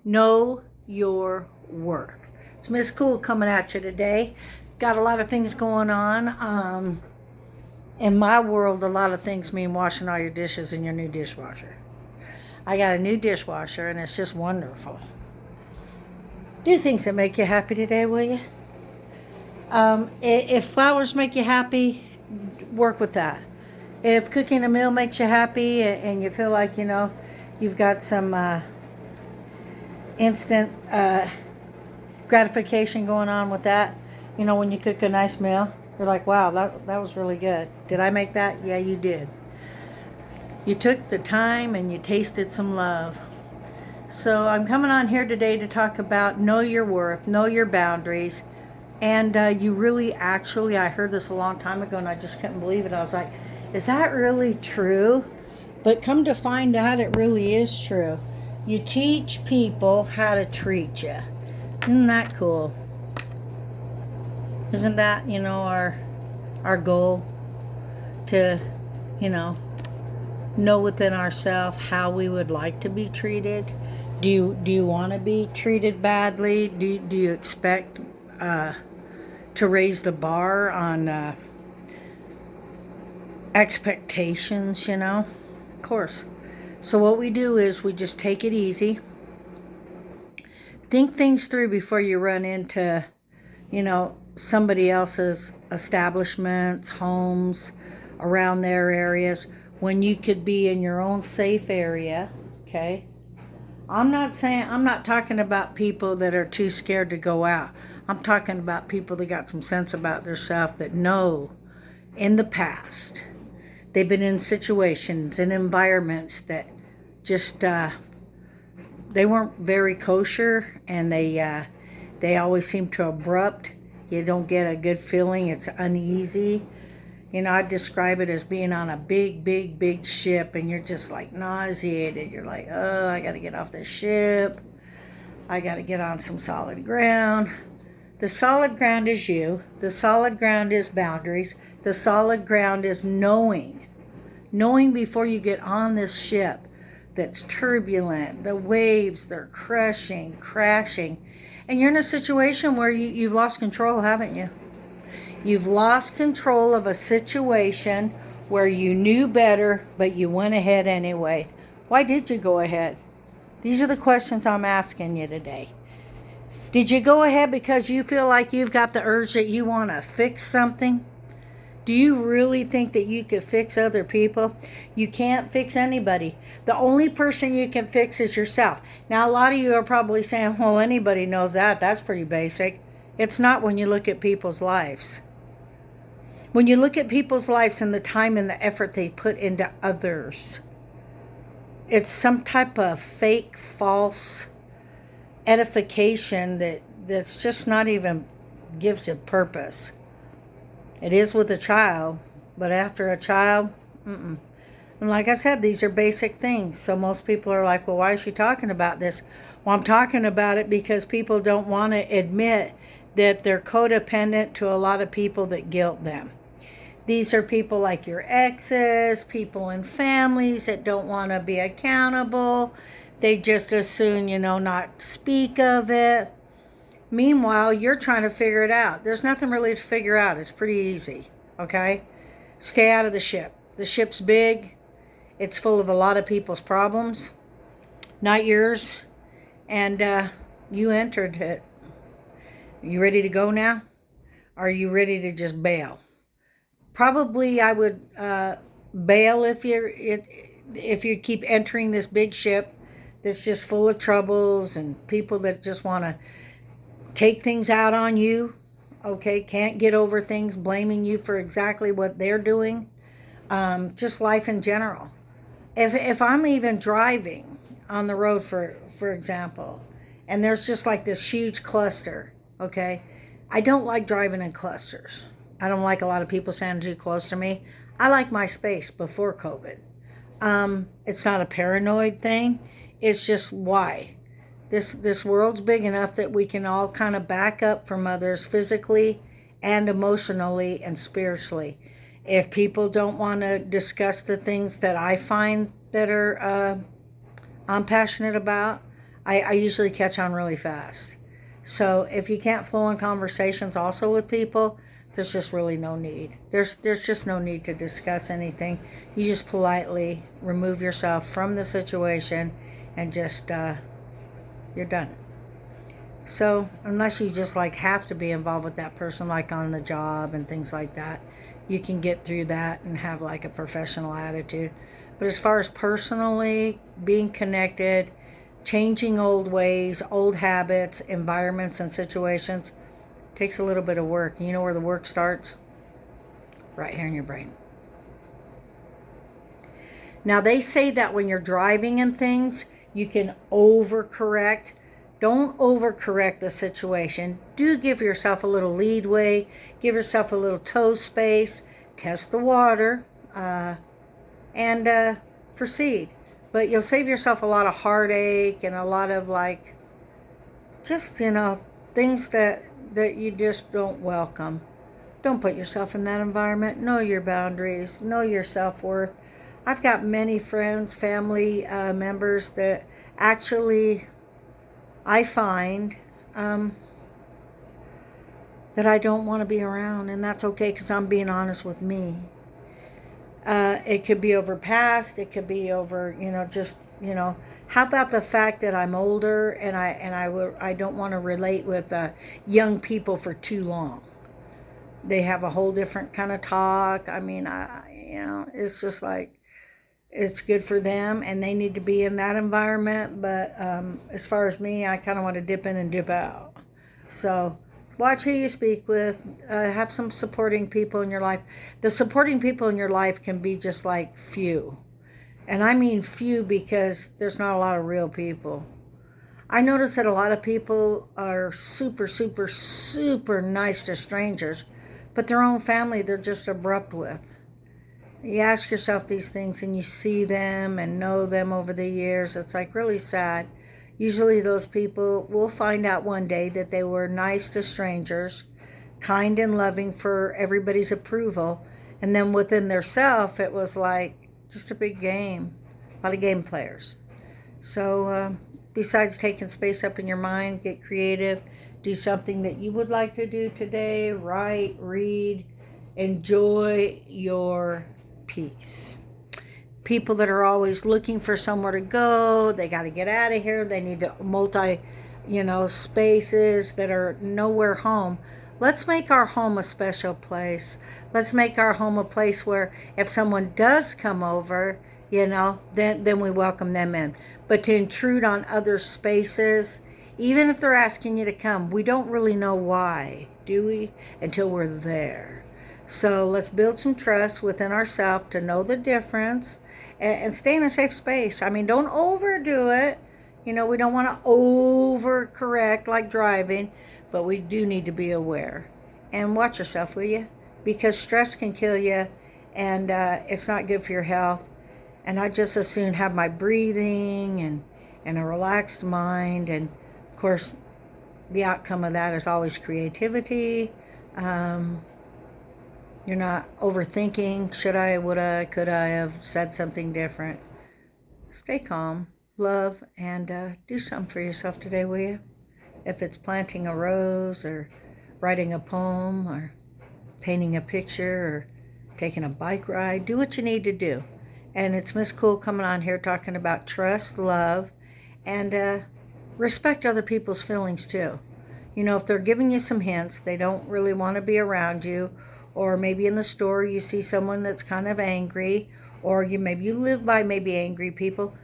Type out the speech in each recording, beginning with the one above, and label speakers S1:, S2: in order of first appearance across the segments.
S1: Know your worth. It's Miss Cool coming at you today. Got a lot of things going on. In my world, a lot of things mean washing all your dishes in your new dishwasher. I got a new dishwasher and it's just wonderful. Do things that make you happy today, will you? If flowers make you happy, work with that. If cooking a meal makes you happy and you feel like, you've got some instant gratification going on with that, when you cook a nice meal, you're like, wow, that was really good. Did I make that? Yeah, you did. You took the time and you tasted some love. So I'm coming on here today to talk about know your worth, know your boundaries. And you really actually, I heard this a long time ago and I just couldn't believe it. I was like, is that really true? But come to find out, it really is true. You teach people how to treat you. Isn't that cool? Isn't that, our goal? To, know within ourselves how we would like to be treated. Do you want to be treated badly? Do you expect to raise the bar on expectations? Of course. So what we do is we just take it easy. Think things through before you run into, somebody else's establishments, homes, around their areas, when you could be in your own safe area, okay? I'm not talking about people that are too scared to go out. I'm talking about people that got some sense about themselves, that know in the past they've been in situations and environments that just they weren't very kosher, and they always seem to abrupt. You don't get a good feeling. It's uneasy. I describe it as being on a big, big, big ship, and you're just like nauseated. You're like, oh, I got to get off this ship. I got to get on some solid ground. The solid ground is you. The solid ground is boundaries. The solid ground is knowing. Knowing before you get on this ship that's turbulent. The waves, they're crushing, crashing. And you're in a situation where you've lost control, haven't you? You've lost control of a situation where you knew better, but you went ahead anyway. Why did you go ahead? These are the questions I'm asking you today. Did you go ahead because you feel like you've got the urge that you want to fix something? Do you really think that you could fix other people? You can't fix anybody. The only person you can fix is yourself. Now, a lot of you are probably saying, well, anybody knows that. That's pretty basic. It's not when you look at people's lives. When you look at people's lives and the time and the effort they put into others, it's some type of fake, false edification that's just not even gives you purpose. It is with a child, but after a child, And like I said, these are basic things. So most people are like, well, why is she talking about this? Well, I'm talking about it because people don't want to admit that they're codependent to a lot of people that guilt them. These are people like your exes, people in families that don't want to be accountable. They just as soon, not speak of it. Meanwhile, you're trying to figure it out. There's nothing really to figure out. It's pretty easy, okay? Stay out of the ship. The ship's big. It's full of a lot of people's problems, not yours. And you entered it. You ready to go now? Are you ready to just bail? Probably I would bail if you keep entering this big ship that's just full of troubles and people that just want to take things out on you. Okay, can't get over things, blaming you for exactly what they're doing. Just life in general. If I'm even driving on the road, for example, and there's just like this huge cluster, okay, I don't like driving in clusters. I don't like a lot of people standing too close to me. I like my space before COVID. It's not a paranoid thing. It's just why. This world's big enough that we can all kind of back up from others physically and emotionally and spiritually. If people don't want to discuss the things that I find that are I'm passionate about, I usually catch on really fast. So if you can't flow in conversations also with people, there's just really no need. There's just no need to discuss anything. You just politely remove yourself from the situation and just you're done. So unless you just like have to be involved with that person, like on the job and things like that, you can get through that and have like a professional attitude. But as far as personally being connected, changing old ways, old habits, environments, and situations takes a little bit of work. You know where the work starts? Right here in your brain. Now, they say that when you're driving and things, you can overcorrect. Don't overcorrect the situation. Do give yourself a little leadway, give yourself a little toe space, test the water, and proceed. But you'll save yourself a lot of heartache and a lot of like, just, things that you just don't welcome. Don't put yourself in that environment. Know your boundaries. Know your self-worth. I've got many friends, family members that actually I find that I don't want to be around, and that's okay because I'm being honest with me. It could be over past. It could be over, how about the fact that I'm older and I don't want to relate with young people for too long. They have a whole different kind of talk. I mean, it's just like, it's good for them and they need to be in that environment. But as far as me, I kind of want to dip in and dip out. So watch who you speak with. Have some supporting people in your life. The supporting people in your life can be just like few. And I mean few because there's not a lot of real people. I notice that a lot of people are super, super, super nice to strangers, but their own family they're just abrupt with. You ask yourself these things and you see them and know them over the years. It's like really sad. Usually those people will find out one day that they were nice to strangers, kind and loving for everybody's approval. And then within their self, it was like just a big game. A lot of game players. So besides taking space up in your mind, get creative. Do something that you would like to do today. Write, read, enjoy your peace. People that are always looking for somewhere to go, they got to get out of here. They need to spaces that are nowhere home. Let's make our home a special place. Let's make our home a place where if someone does come over, then we welcome them in. But to intrude on other spaces, even if they're asking you to come, we don't really know why, do we? Until we're there. So let's build some trust within ourselves to know the difference and stay in a safe space. I mean, don't overdo it. We don't want to overcorrect like driving, but we do need to be aware. And watch yourself, will you? Because stress can kill you, and it's not good for your health. And I just as soon have my breathing and a relaxed mind. And, of course, the outcome of that is always creativity. You're not overthinking, should I, would I, could I have said something different. Stay calm, love, and do something for yourself today, will you? If it's planting a rose or writing a poem or painting a picture or taking a bike ride, do what you need to do. And it's Miss Cool coming on here talking about trust, love, and respect other people's feelings too. If they're giving you some hints, they don't really want to be around you, or maybe in the store you see someone that's kind of angry, or maybe you live by maybe angry people.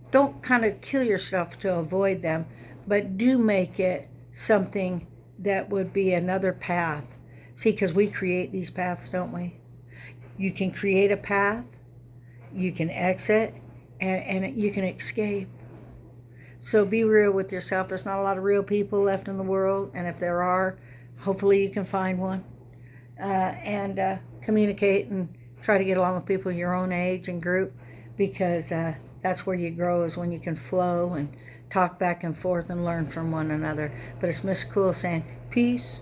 S1: Don't kind of kill yourself to avoid them, but do make it something that would be another path. See, because we create these paths, don't we? You can create a path, you can exit, and you can escape. So be real with yourself. There's not a lot of real people left in the world, and if there are, hopefully you can find one. And communicate and try to get along with people your own age and group, because that's where you grow, is when you can flow and talk back and forth and learn from one another. But it's Miss Cool saying peace,